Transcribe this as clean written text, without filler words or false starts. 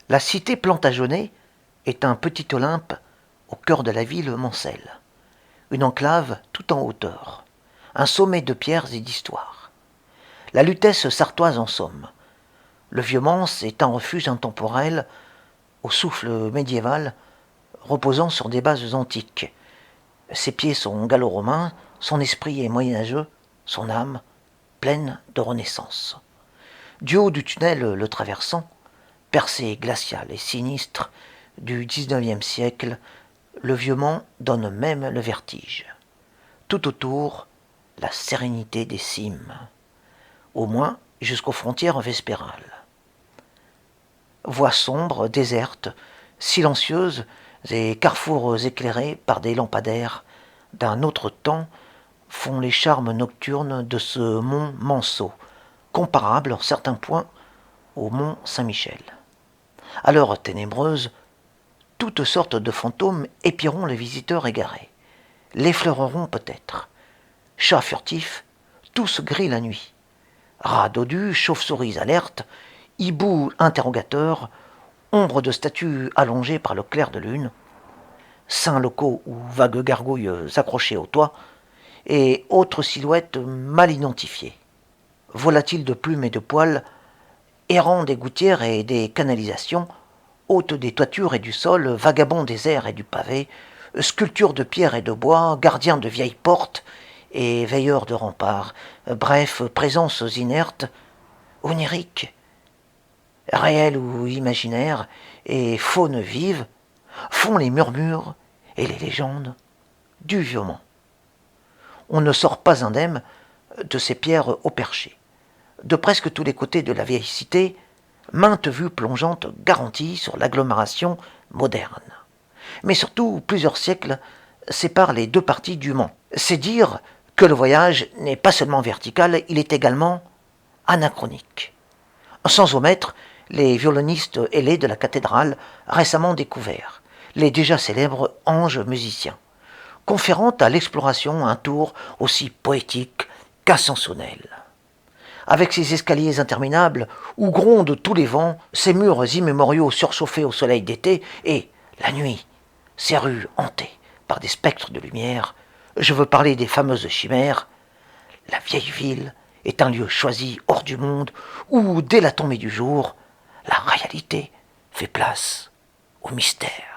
La cité Plantagenet est un petit Olympe au cœur de la ville mancelle. Une enclave tout en hauteur, un sommet de pierres et d'histoire. La Lutèce sartoise en somme. Le Vieux-Mans est un refuge intemporel, au souffle médiéval, reposant sur des bases antiques. Ses pieds sont gallo-romains, son esprit est moyenâgeux, son âme pleine de renaissance. Du haut du tunnel le traversant, percée glaciale et sinistre du XIXe siècle, le Vieux-Mans donne même le vertige. Tout autour, la sérénité des cimes, au moins jusqu'aux frontières vespérales. Voies sombres, désertes, silencieuses et carrefours éclairés par des lampadaires d'un autre temps font les charmes nocturnes de ce mont Manceau, comparable en certains points au mont Saint-Michel. À l'heure ténébreuse, toutes sortes de fantômes épieront les visiteurs égarés, l'effleureront peut-être. Chats furtifs, tous gris la nuit. Rats dodus, chauves-souris alertes, hiboux interrogateurs, ombres de statues allongées par le clair de lune, saints locaux ou vagues gargouilles accrochées au toit, et autres silhouettes mal identifiées. Volatiles de plumes et de poils, errants des gouttières et des canalisations, hôtes des toitures et du sol, vagabonds des airs et du pavé, sculptures de pierre et de bois, gardiens de vieilles portes et veilleurs de remparts, bref, présences inertes, oniriques, réelles ou imaginaires, et faunes vives, font les murmures et les légendes du Vieux-Mans. On ne sort pas indemne de ces pierres au perché. De presque tous les côtés de la vieille cité, maintes vues plongeantes garantissent sur l'agglomération moderne. Mais surtout, plusieurs siècles séparent les deux parties du Mans. C'est dire que le voyage n'est pas seulement vertical, il est également anachronique. Sans omettre les violonistes ailés de la cathédrale récemment découverts, les déjà célèbres anges musiciens, conférant à l'exploration un tour aussi poétique qu'ascensionnel. Avec ses escaliers interminables où grondent tous les vents, ses murs immémoriaux surchauffés au soleil d'été, et, la nuit, ces rues hantées par des spectres de lumière, je veux parler des fameuses chimères, la vieille ville est un lieu choisi hors du monde où, dès la tombée du jour, la réalité fait place au mystère.